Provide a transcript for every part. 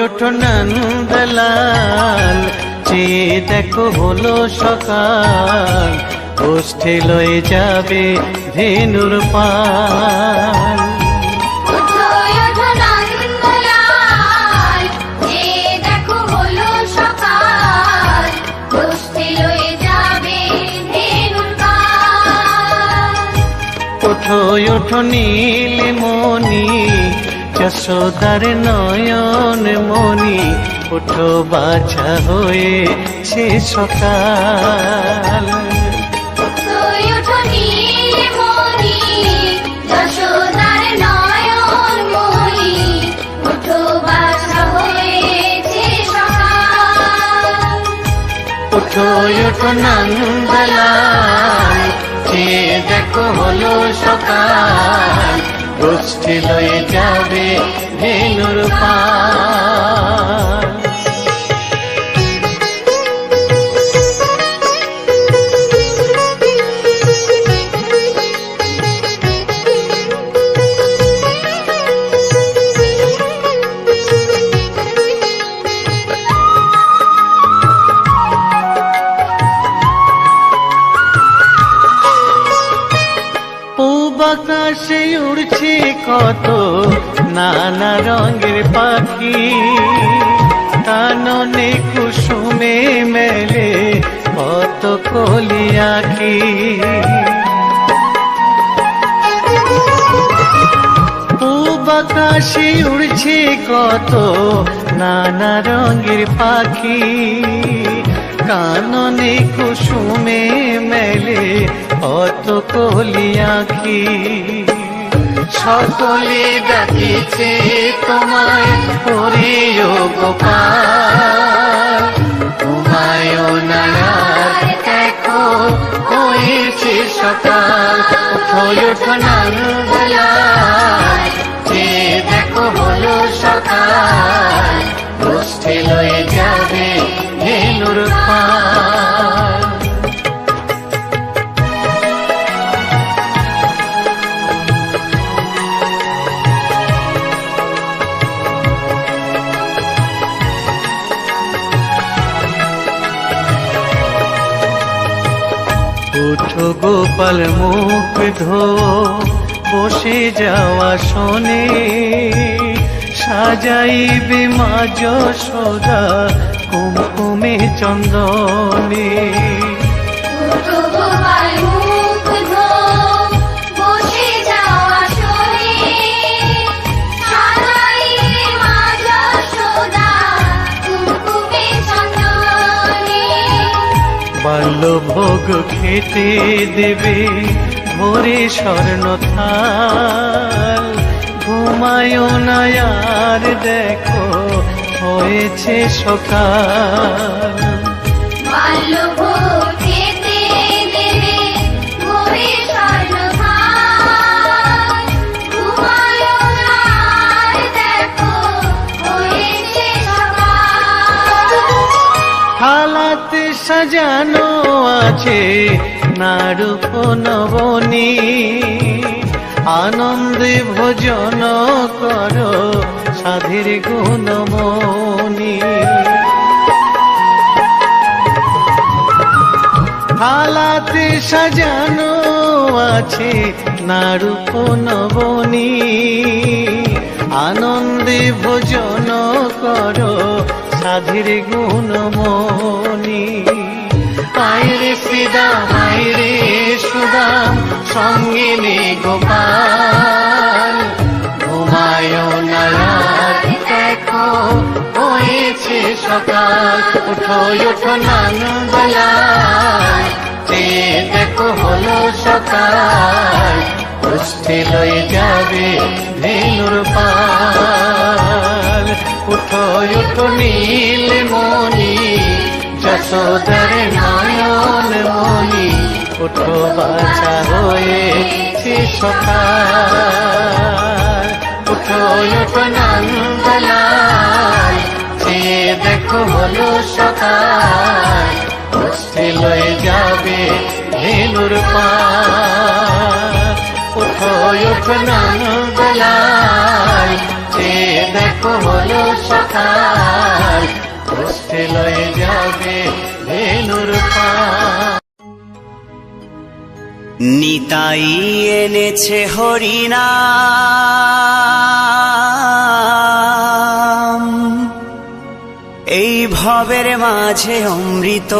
ওঠো নন্দলাল, চেয়ে দেখো হলো সকাল, গোষ্ঠী লয়ে যাবে ধেনুর পাল। ওঠো ওঠো নীলমণি, যশোদার নয়ন মণি, ওঠো বাছা হয়েছে সকাল। ওঠো ওঠো নন্দলাল, চেয়ে দেখো হলো সকাল, গোষ্ঠী লয়ে যাবে ধেনুর পাল। আকাশে উড়ছে কত নানা রঙের পাখি, কাননে কুসুমে মেলে কত কলি আঁখি। পূব আকাশে উড়ছে কত নানা রঙের পাখি, কাননে কুসুমে মেলে কত কলি আঁখি। সকলে ডাকিছে তোমায় হরিও গোপাল, ঘুমায় না আর দেখো হয়েছে সকাল। ওঠো ওঠো নন্দলাল, চেয়ে দেখো হলো সকাল, গোষ্ঠী লয়ে যাবে ধেনুর পাল। ওঠো গোপাল মুখ ধো, বসে যাওয়া শোনে, সাজাইবে মা যশোদা কুমকুমে চন্দনে। বাল্যভোগ খেতে দেবে ভোরে স্বর্ণ থাল, ঘুমায় না আর দেখো হয়েছে সকাল। থালাতে সাজানো আছে নারূপ নবনী, আনন্দে ভোজন করো সাধের গুণমণি। থালাতে সাজানো আছে নারূপ নবনী, আনন্দে ভোজন করো সাধের গুণমণি। আইরে শ্রীদাম আইরে সুদাম, সঙ্গে নে গোপাল, ঘুমায় না আর দেখো হয়েছে সকাল। ওঠো ওঠো নন্দলাল, চেয়ে দেখো হলো সকাল, গোষ্ঠী লয়ে যাবে ধেনুর পাল। ওঠো ওঠো নীলমণি, যশোদার নয়ন মণি, ওঠো বাছা হয়েছে সকাল। ওঠো ওঠো নন্দলাল, চেয়ে দেখো হলো সকাল, গোষ্ঠী লয়ে যাবে ধেনুর পাল। ওঠো ওঠো নন্দলাল, চেয়ে দেখো দেখো হলো সকাল, কষ্টে লয়ে যাবে ধেনুর পাল। নিতাই এনেছে হরিনাম, এই ভবের মাঝে অমৃত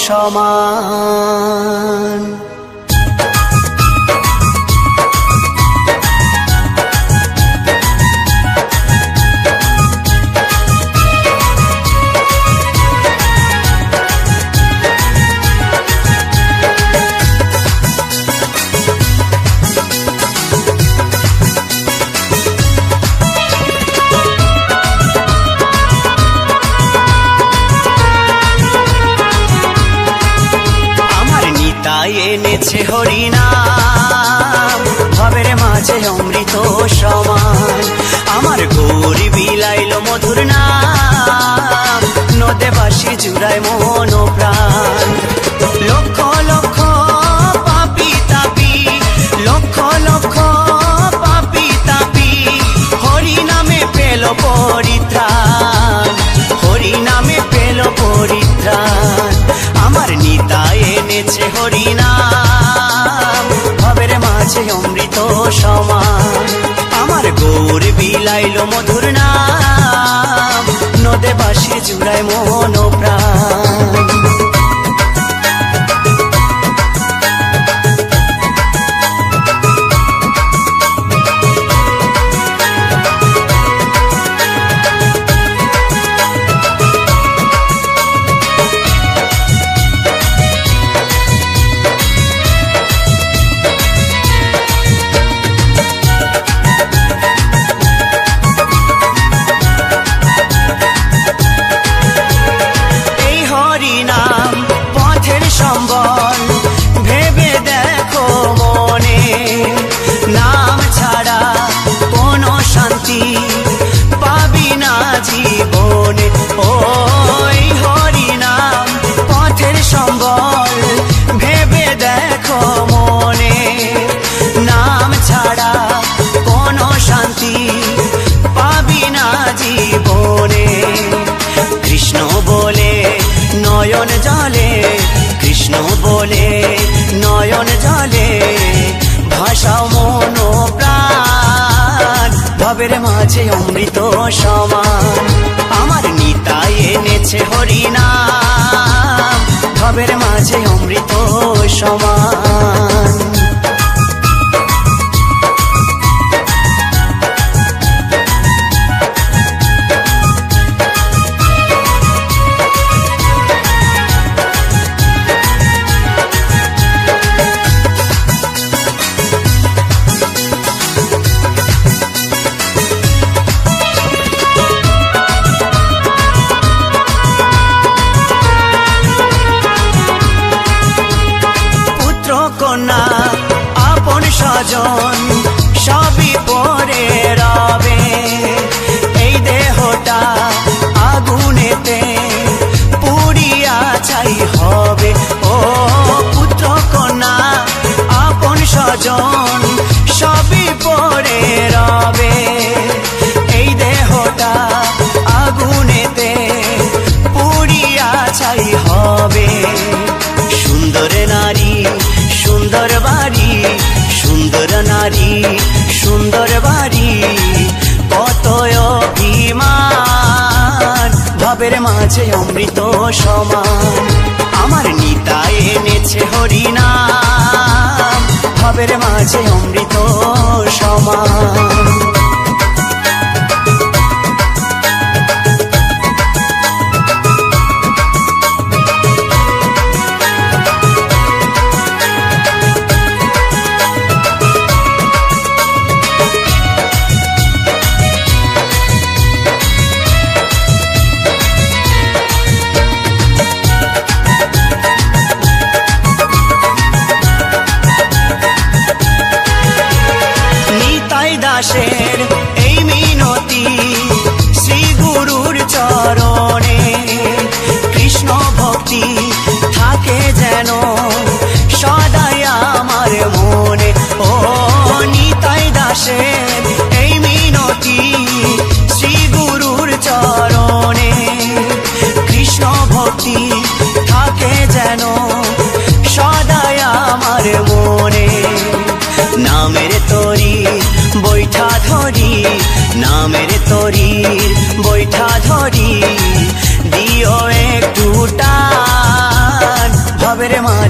সমান। এনেছে হরিনাম, ভবের মাঝে অমৃত সমান। আমার গৌরী বিলাইল মধুর নাম, নদে বাসি জুড়ায় মন প্রাণ। লক্ষ লক্ষ পাপি তাপি, লক্ষ লক্ষ পাপি তাপি, হরি নামে পেল পরিত্রাণ, হরি নামে পেল পরিত্রাণ। আমার নিতাই এনেছে হরিনাম, ভবের মাঝে অমৃত সমান। আমার গৌর বিলাইল মধুর নাম, নদে বাসি জুড়ায় মন প্রাণ। পাবি না জীবনে, ওই হরি নাম পথের সম্বল, ভেবে দেখো মনে। নাম ছাড়া কোনো শান্তি পাবি না জীবনে। কৃষ্ণ বলে নয়ন জলে, কৃষ্ণ বলে নয়ন জলে, ভাষাও মন প্রাণ, ভবের মাঝে অমৃত সমান। আমার নিতাই এনেছে হরিনাম, ভবের মাঝে অমৃত সমান। কন্যা আপন স্বজন সবই পরে রবে, এই দেহটা আগুনেতে পুড়িয়া ছাই হবে। ও পুত্র কন্যা আপন স্বজন সবই পরে রবে, এই দেহটা আগুনেতে পুড়িয়া ছাই হবে। সুন্দর নারী সুন্দর বাড়ি, সুন্দর নারী সুন্দর বাড়ি, কত অভিমান, ভবের মাঝে অমৃত সমান। আমার নিতাই এনেছে হরিনাম, ভবের মাঝে অমৃত সমান। দাসে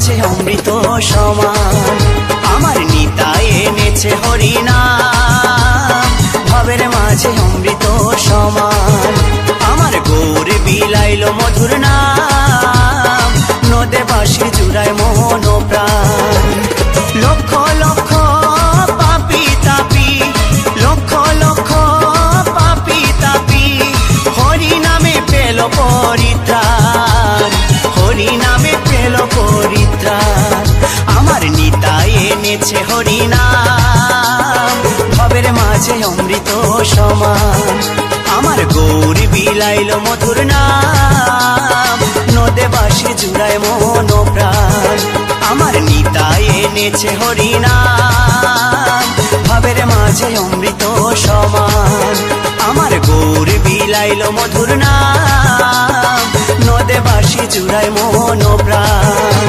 মাঝে অমৃত সমান আমার নিতাই এনেছে হরিনাম ভবের মাঝে অমৃত সমান আমার গৌর বিলাইল মধুর নাম নদে বাঁশি জুড়ায় মোহন প্রাণ লক্ষ লক্ষ পাপি তাপি লক্ষ লক্ষ পাপি তাপি হরি নামে পেল পরিত্রাণ হরি নামে পেল পরিত্রাণ আমার নিতাই এনেছে হরিনাম ভবের মাঝে অমৃত সমান আমার গৌর বিলাইল মধুর নাম নদে বাঁশি জুড়ায় মন প্রাণ আমার নিতাই এনেছে হরিনাম ভবের মাঝে অমৃত সমান আমার গৌর বিলাইল মধুর নাম নদে বাঁশি জুড়ায় মন প্রাণ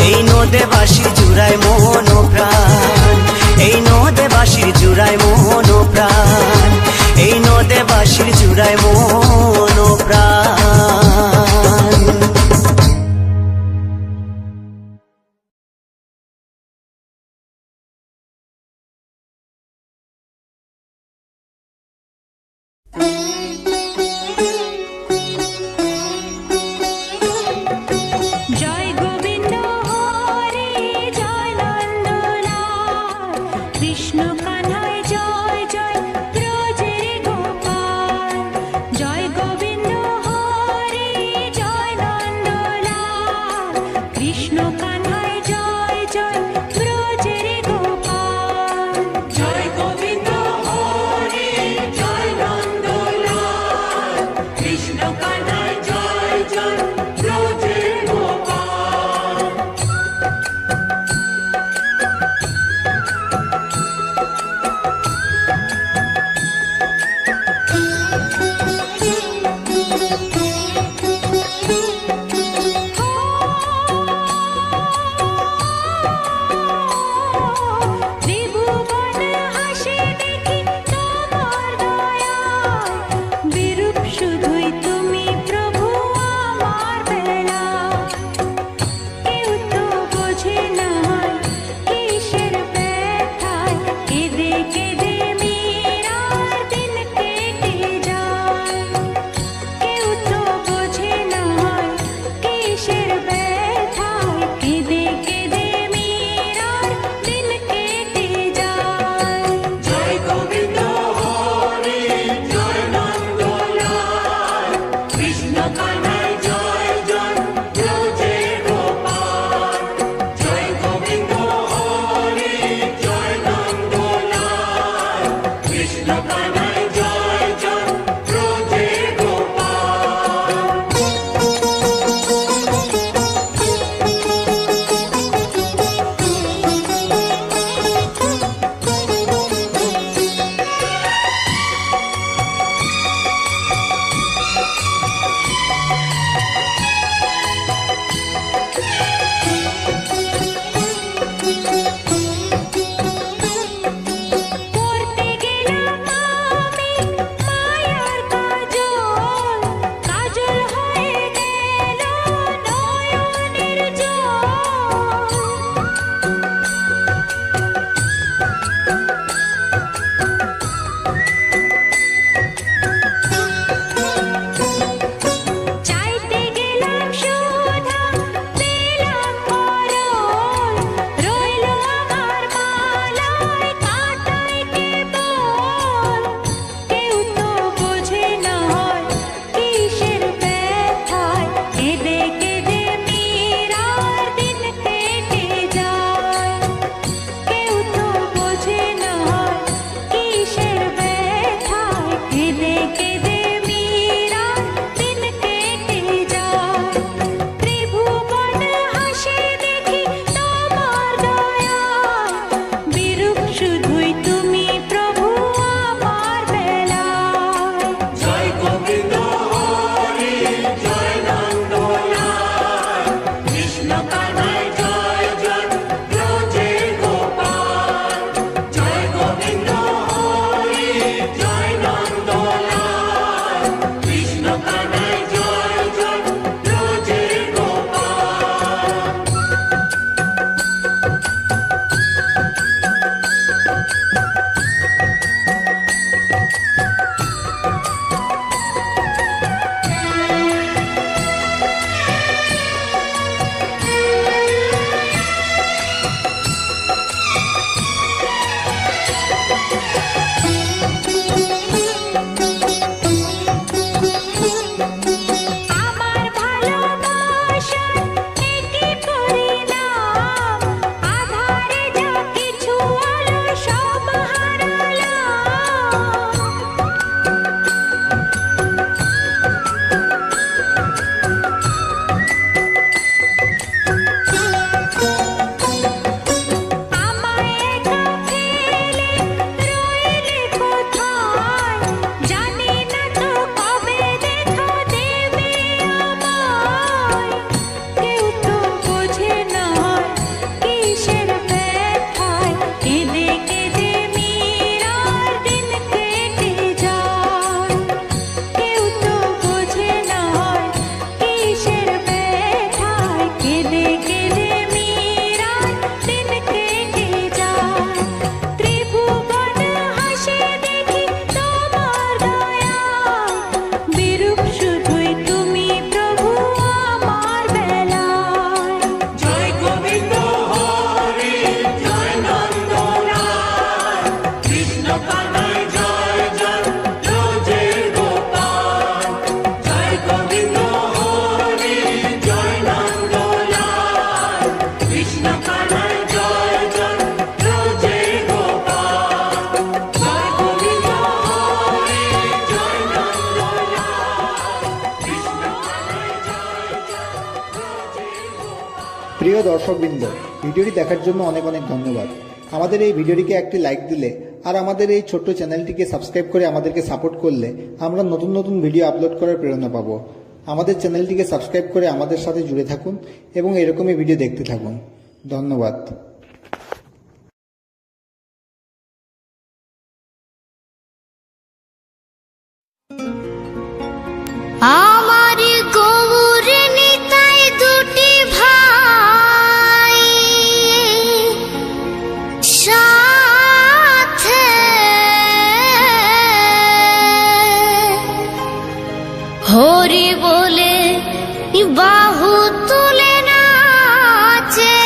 এই নদে বাঁশি জুড়ায় মন প্রাণ এই নদে বাঁশির জুড়ায় মন প্রাণ এই নদে বাঁশির জুড়ায় মন প্রাণ জয় গোবিন্দ হরে জয় নন্দলাল কৃষ্ণ কানায় জয় জয় ব্রজের গোপাল জয় গোবিন্দ হরে প্রিয় দর্শকবৃন্দ, ভিডিওটি দেখার জন্য অনেক অনেক ধন্যবাদ। আমাদের এই ভিডিওটিকে একটি লাইক দিলে আর আমাদের এই ছোট্ট চ্যানেলটিকে সাবস্ক্রাইব করে আমাদেরকে সাপোর্ট করলে আমরা নতুন নতুন ভিডিও আপলোড করার প্রেরণা পাবো। আমাদের চ্যানেলটিকে সাবস্ক্রাইব করে আমাদের সাথে জুড়ে থাকুন এবং এরকমই ভিডিও দেখতে থাকুন। ধন্যবাদ। আমার গৌর নিতাই দুটি ভাই সাথে হরি বলে বাহু তুলে নাচে।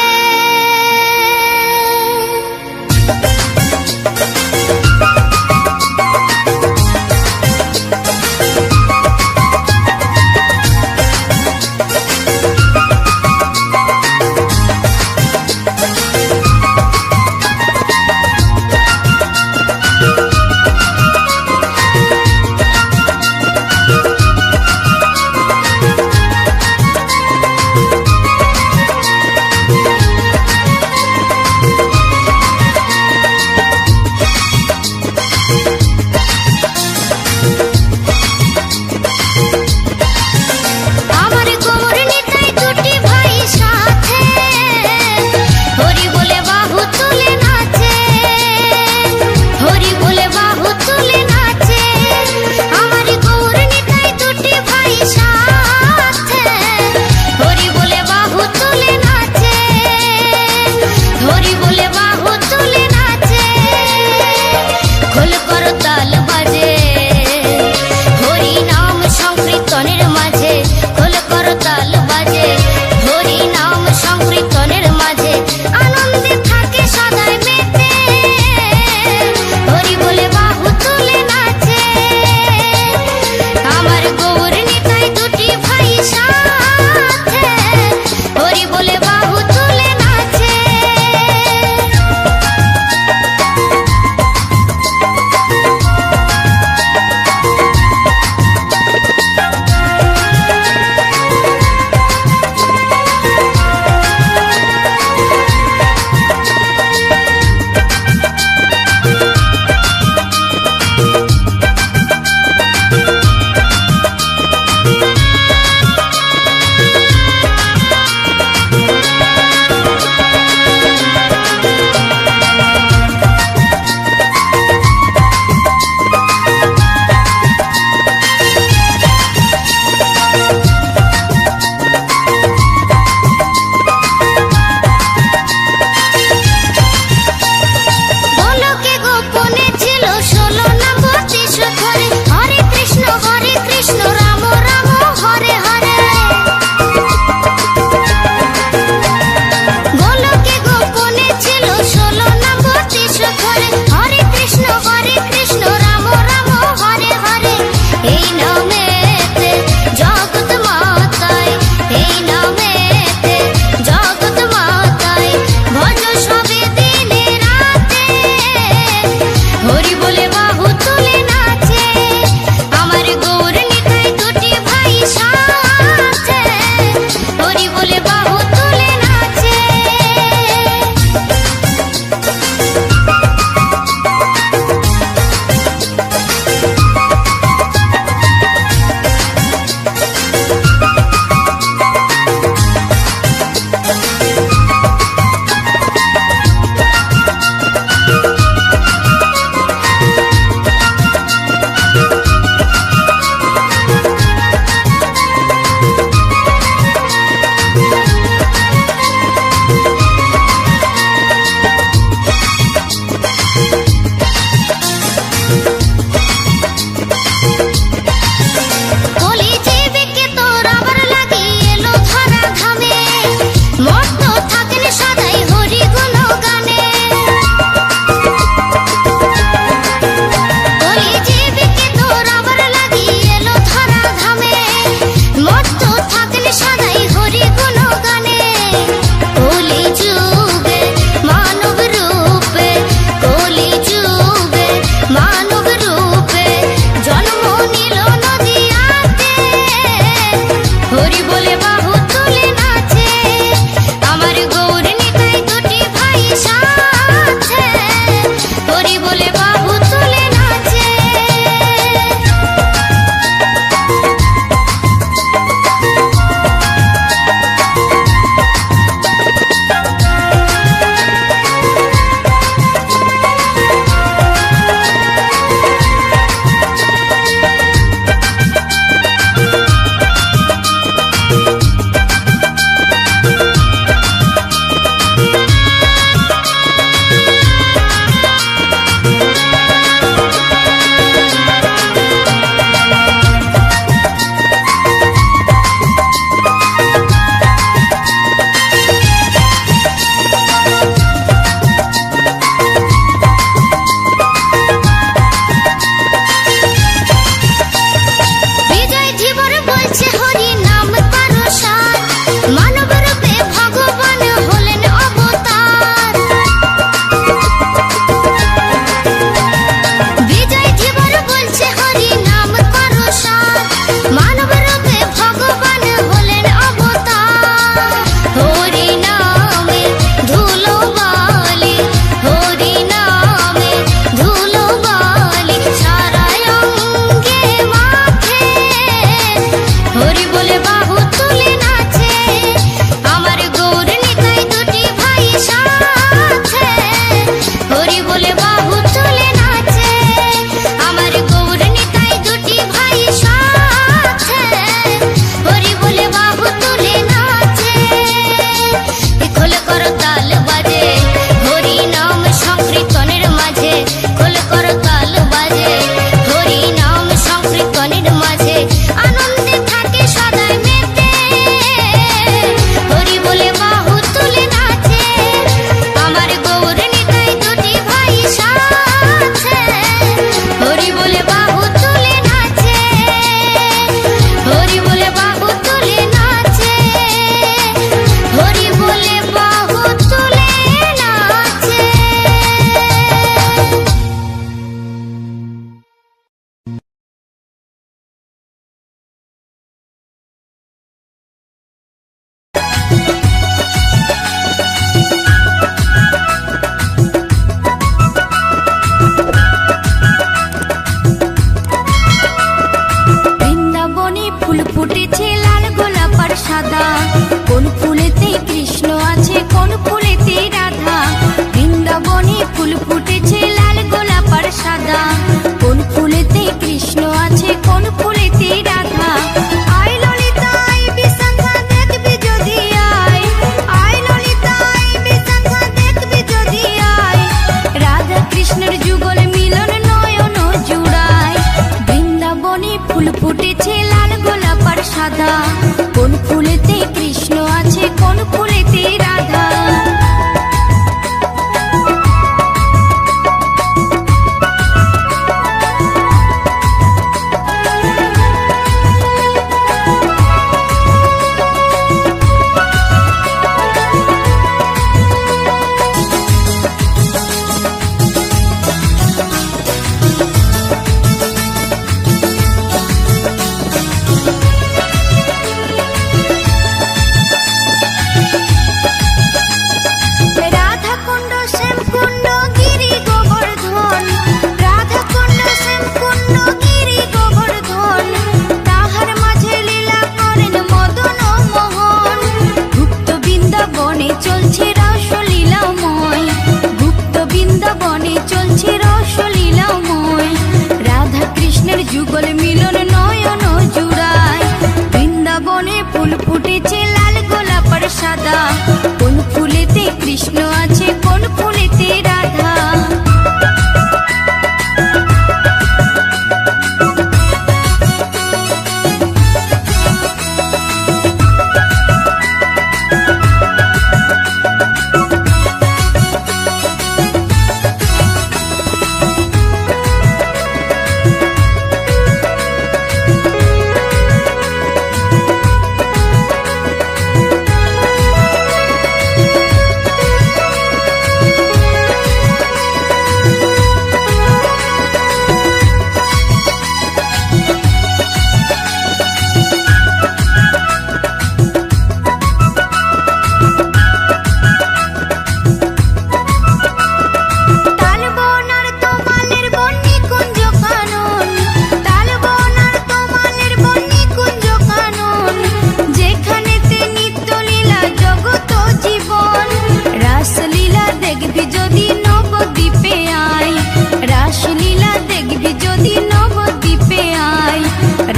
হরি বলে বাহু তুলে নাচে আমার গৌর নিতাই দুটি ভাই সাথে হরি বলে বাহু তুলে নাচে আমার গৌর নিতাই দুটি ভাই সাথে হরি বলে বাহু তুলে নাচে খোল কর তাল বাজে হরি নাম সংকীর্তনের মাঝে খোল কর তাল বাজে হরি নাম সংকীর্তনের মাঝে আনন্দে থাকে সদাই মেতে হরি বলে বাহু তুলে নাচে আমার গৌর নিতাই দুটি ভাই সাথে হরি বলে বাহু তুলে নাচে হরি বলে বাহু তুলে নাচে হরি বলে বাহু তুলে নাচে। বৃন্দাবনে ফুল ফুটেছে লাল গোলাপ আর সাদা কোন ফুলেতে কৃষ্ণ আছে কোন ফুলেতে রাধা বৃন্দাবনে ফুল ফুটেছে লাল গোলাপ আর সাদা কোন ফুলেতে কৃষ্ণ আছে কোন ফুলেতে রাধা আয় ললিতা আয় বিশাখা দেখবি যদি আয় ললিতা আয় বিশাখা দেখবি যদি রাধা কৃষ্ণের যুগল মিলন নয়ন জুড়ায় বৃন্দাবনে ফুল ফুটেছে লাল গোলাপ আর সাদা কোন ফুলেতে কৃষ্ণ আছে কোন ফুলেতে রাধা রাধা কুণ্ড শ্যামকুণ্ড গিরি গোবর্ধন রাধা কুণ্ড শ্যামকুণ্ড গিরি গোবর্ধন তাহার মাঝে লীলা করেন মদন মোহন গুপ্ত বৃন্দাবনে চলছে রসলীলাময় গুপ্ত বৃন্দাবনে চলছে রসলীলাময় রাধা কৃষ্ণের যুগল মিলন নয়ন জুড়ায় বৃন্দাবনে ফুল ফুটেছে লাল গোলাপ আর সাদা কোন ফুলেতে কৃষ্ণ আছে কোন ফুলেতে রাধা তালবনার তোমালের বন্নি কুঞ্জ কানন তালবনার তোমালের বন্নি কুঞ্জ কানন যেখানেতে নিত্য লীলা জগত জীবন রাসলীলা দেখবি যদি নবদ্বীপে আয় রাসলীলা দেখবি যদি নবদ্বীপে আয়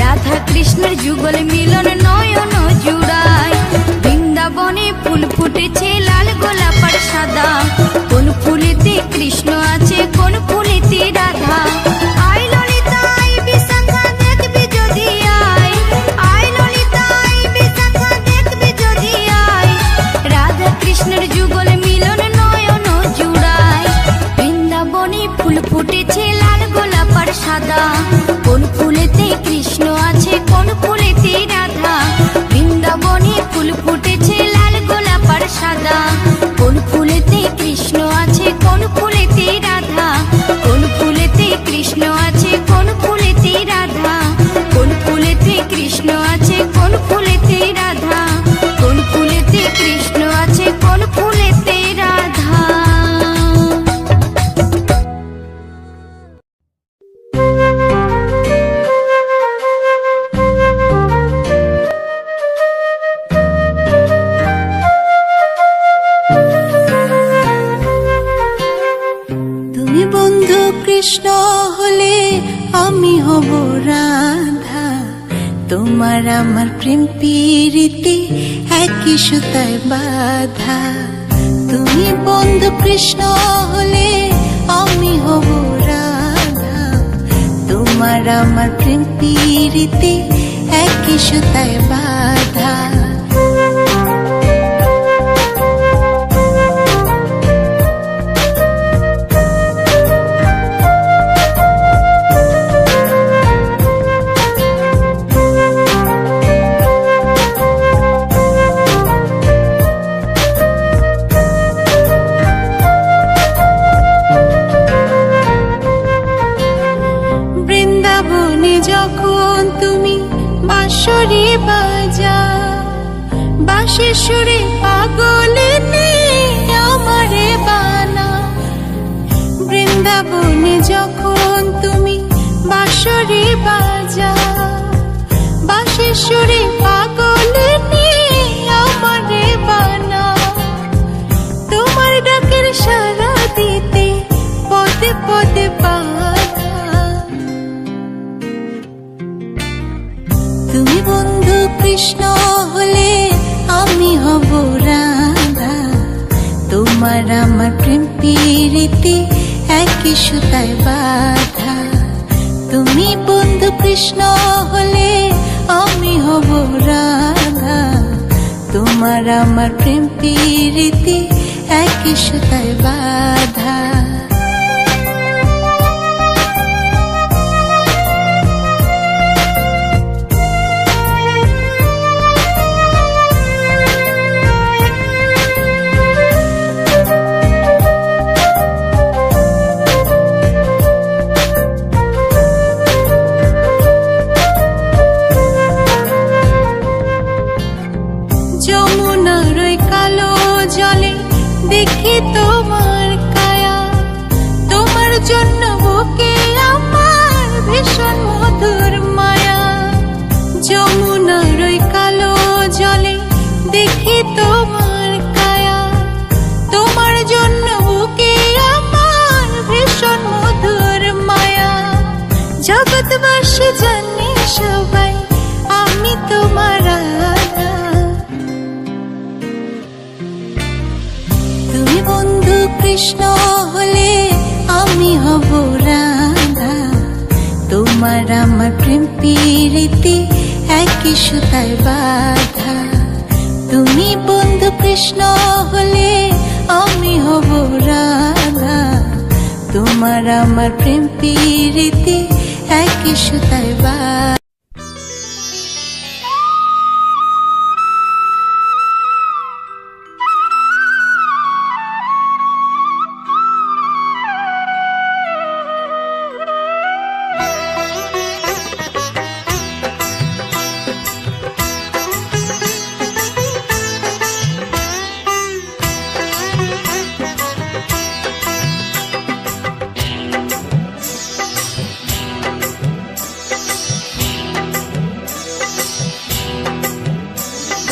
রাধা কৃষ্ণের যুগল মিলন নয়ন জুড়ায় বৃন্দাবনে ফুল ফুটেছে লাল গোলাপ আর সাদা কোন ফুলেতে কৃষ্ণ আছে কোন ফুলেতে রাধা আয় ললিতা আয় বিশাখা দেখবি যদি আয় ললিতা আয় বিশাখা দেখবি যদি রাধা কৃষ্ণের যুগল মিলন নয়ন জুড়ায় বৃন্দাবনে ফুল ফুটেছে লাল গোলাপ আর সাদা কোন ফুলেতে কৃষ্ণ আছে কোন ফুলেতে রাধা বৃন্দাবনে ফুল ফুটেছে লাল গোলাপ আর সাদা কোন ফুলেতে কৃষ্ণ আছে কোন ফুলেতে রাধা কোন ফুলেতে কৃষ্ণ তোমার আমার প্রেম প্রীতি একই সুতায় বাঁধা। তুমি বন্ধু কৃষ্ণ হলে আমি হব রাধা। তোমার আমার প্রেম প্রীতি একই সুতায় বাঁধা। বৃন্দাবনে যখন তুমি বাঁশরি বাজা, বাঁশির সুরে পাগলে আমারে বানা। বৃন্দাবনে যখন তুমি বাঁশরি বাজা, বাঁশির সুরে পাগলে আমারে বানা। তোমার ডাকের সাড়া দিতে পদে পদে বাধা। তুমি বন্ধু কৃষ্ণ হলে আমি হব রাধা। তোমার আমার প্রেম প্রীতি একই সুতায় বাঁধা। তুমি বন্ধু কৃষ্ণ হলে আমি হব রাধা। তোমার আমার প্রেম প্রীতি একই সুতায় বাঁধা। যমুনার ওই কালো জলে দেখি তোমার কায়া। তোমার জন্য বুকে আমার ভীষণ মধুর মায়া। যমুনার ওই কালো জলে দেখি তোমার কায়া। তোমার জন্য বুকে আমার ভীষণ মধুর মায়া। জগৎবাসী জানে সবাই আমি তোমার রাধা। তুমি বন্ধু কৃষ্ণ হলে আমি হব রাধা। তোমার আমার প্রেম প্রীতি একই সুতায় বাঁধা। তুমি বন্ধু কৃষ্ণ হলে আমি হব রাধা। তোমার আমার প্রেম প্রীতি একই সুতায় বাঁধা।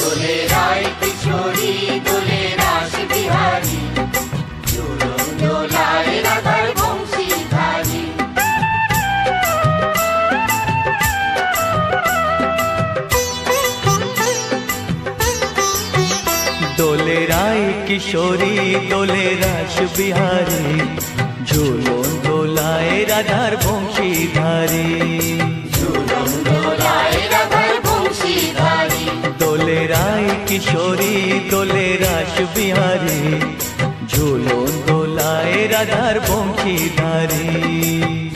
দোলে রায় কিশোরী দোলে রাস বিহারী, ঝুলন দোলায় রাধার বংশীধারী। দোলে রায় কিশোরী দোলে রাস বিহারী, ঝুলন দোলায় রাধার বংশীধারী। ঝুলন দোলায় রাধার বংশীধারী। দোলে রায় কিশোরী দোলে রাস বিহারী, ঝুলন দোলায় রাধার বংশীধারী।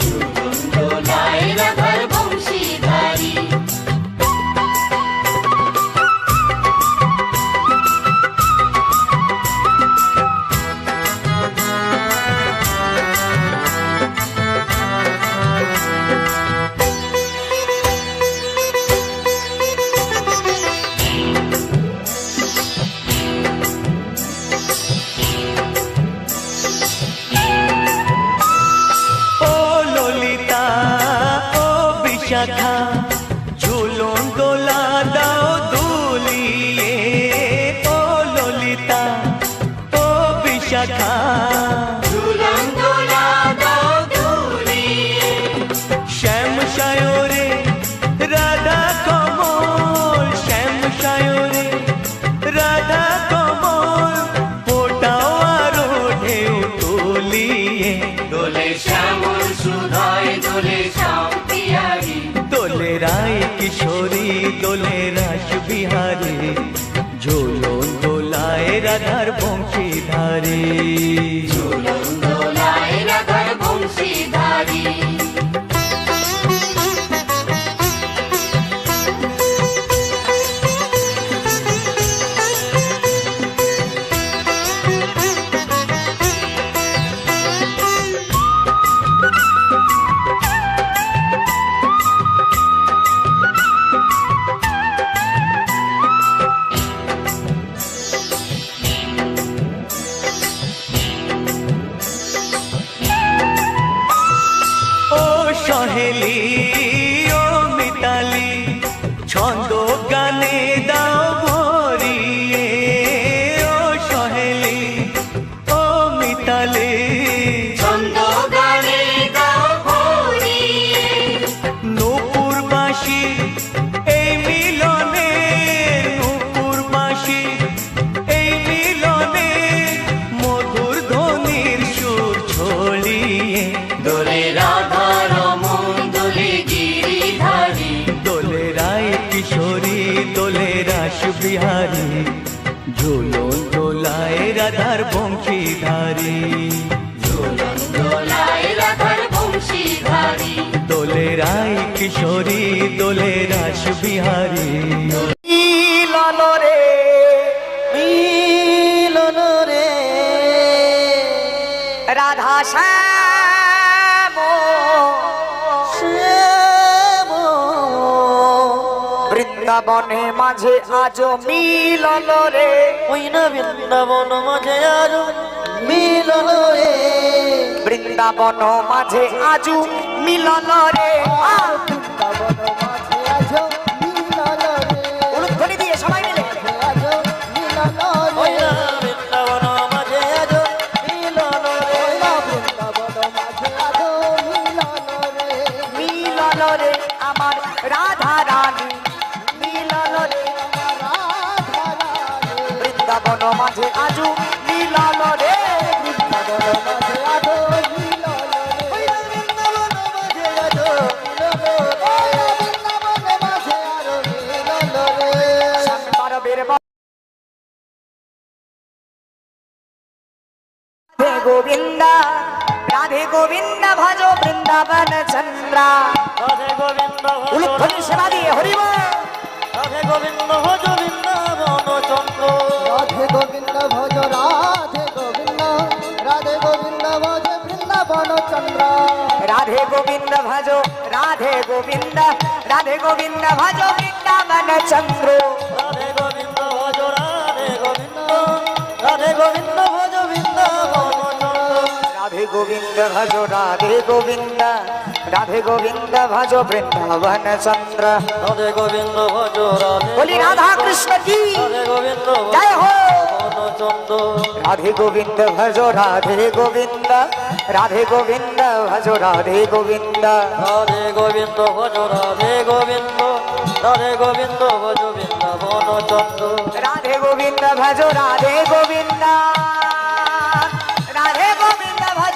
ঝুলন দোলায় রাধার বংশীধারী। শাখা ঝুলন দোলা দাও দুলিয়ে। ও ললিতা ও বিশাখা ঝুলন দোলা দাও দুলিয়ে। শ্যাম সায়রে রাধা কম দোলে রাস বিহারী ঝুলন দোলায় রাধার বংশীধারী ঝুলন দোলায় রাধার বংশীধারী সহেলি ও মিতালি ছন্দ গানে দাও ভরিয়ে ও সহেলি ও মিতালি ছন্দ গানে গাও ভরিয়ে নূপুর বাঁশি এই মিলনে নূপুর বাঁশি এই মিলনে মধুর ধ্বনির সুর ছড়িয়ে দোলে রাধা রমন দোলে গিরিধারী দোলে রায় কিশোরী দোলে রাস বিহারী ঝুলন দোলায় রাধার বংশীধারী ঝুলন দোলায় রাধার বংশীধারী দোলে রায় কিশোরী দোলে রাস বিহারী মিলন রে মিলন রে রাধা শ্যাম শ্যাম বৃন্দাবনে মাঝে আজ মিলন রে ওই না বৃন্দাবন মাঝে আজ মিলন রে বৃন্দাবন মাঝে আজ মিলন রে বৃন্দাবন মাঝে আজ মিলন রে উলুধ্বনি দিয়ে সবাই মিলে আজ মিলন রে বৃন্দাবন মাঝে আজ মিলন রে বৃন্দাবন মাঝে আজ মিলন রে মিলন রে আমার রাধা রানী মিলন রে বৃন্দাবন মাঝে আজ মিলন রে বৃন্দাবন মাঝে আজ মিলন রে বৃন্দাবন মাঝে আজ মিলন রে শঙ্কর বীর রাধে গোবিন্দ রাধে গোবিন্দ ভজ বৃন্দাবন চন্দ্র রাধে গোবিন্দ উলুধ্বনি সেবা দিয়ে হরিব রাধে গোবিন্দ ভজ বৃন্দাবন চন্দ্র রাধে গোবিন্দ ভজ রাধে গোবিন্দ রাধে গোবিন্দ ভজ বৃন্দাবন চন্দ্র রাধে গোবিন্দ ভজ রাধে গোবিন্দ রাধে গোবিন্দ ভজ বৃন্দাবন চন্দ্র রাধে গোবিন্দ ভজ রাধে গোবিন্দ রাধে গোবিন্দ ভজ বৃন্দাবন রাধে গোবিন্দ ভজ রাধে গোবিন্দ রাধে গোবিন্দ ভজ বৃন্দাবন চন্দ্র রাধে গোবিন্দ ভজ রাধে বলি রাধা কৃষ্ণ কি রাধে গোবিন্দ জয় হো চন্দ্র রাধে গোবিন্দ ভজ রাধে গোবিন্দ রাধে গোবিন্দ ভজ রাধে গোবিন্দ রাধে গোবিন্দ ভজ রাধে গোবিন্দ রাধে গোবিন্দ ভজ বৃন্দাবন চন্দ্র রাধে গোবিন্দ ভজ রাধে গোবিন্দ রাধে গোবিন্দ ভজ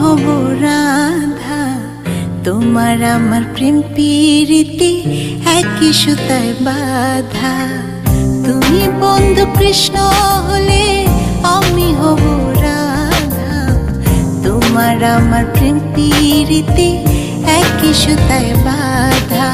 হব রাধা, তোমার আমার প্রেম প্রীতি একই সুতায় বাঁধা। তুমি বন্ধু কৃষ্ণ হলে আমি হব রাধা, তোমার আমার প্রেম প্রীতি একই সুতায় বাঁধা।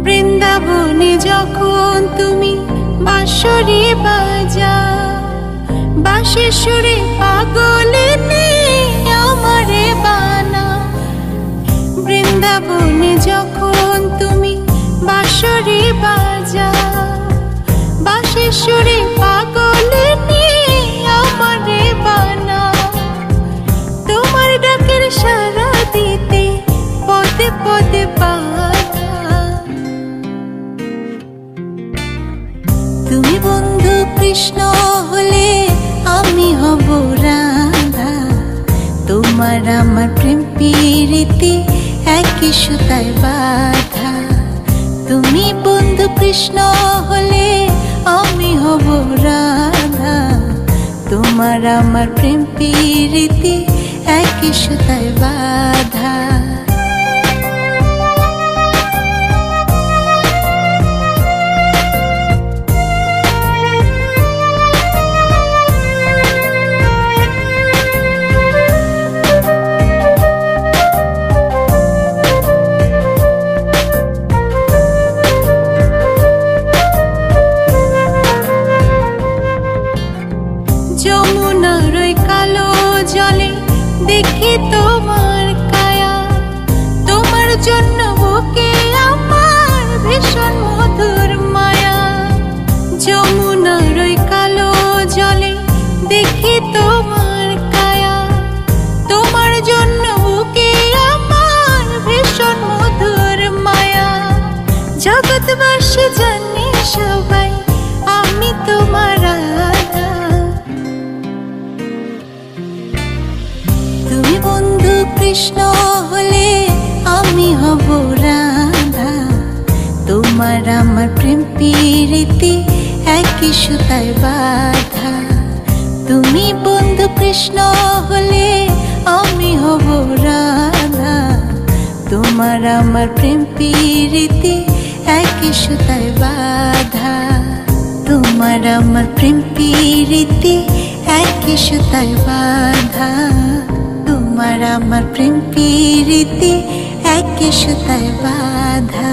বৃন্দাবনে যখন তুমি বাঁশরি বাজাও, বাঁশির সুরে পাগলিনী আমারে বানাও। বৃন্দাবনে যখন তুমি বাঁশরি বাজাও, বাঁশির সুরে পাগলিনী আমারে বানাও। তোমার ডাকের সাড়া দিতে পদে পদে বাধা। তুমি বন্ধু কৃষ্ণ হলে আমি হব রাধা, তোমার আমার প্রেম প্রীতি একই সুতায় বাঁধা। তুমি বন্ধু কৃষ্ণ হলে আমি হব রাধা, তোমার আমার প্রেম প্রীতি একই সুতায় বাঁধা। যমুনার ওই কালো জলে দেখি তোমার কায়া, তোমার জন্য বুকে আমার ভীষণ মধুর মায়া। যমুনার ওই কালো জলে দেখি তোমার কায়া, তোমার জন্য বুকে আমার ভীষণ মধুর মায়া। জগৎবাসী জানে সবাই আমি তোমার রাধা। তুমি বন্ধু কৃষ্ণ হলে আমি হব রাধা, তোমার আমার প্রেম প্রীতি একই সুতায় বাঁধা। তুমি বন্ধু কৃষ্ণ হলে আমি হব রাধা, তোমার আমার প্রেম প্রীতি একই সুতায় বাঁধা। তোমার আমার প্রেম প্রীতি একই সুতায় বাঁধা, তোমার আমার প্রেম প্রীতি একই সুতায় বাঁধা।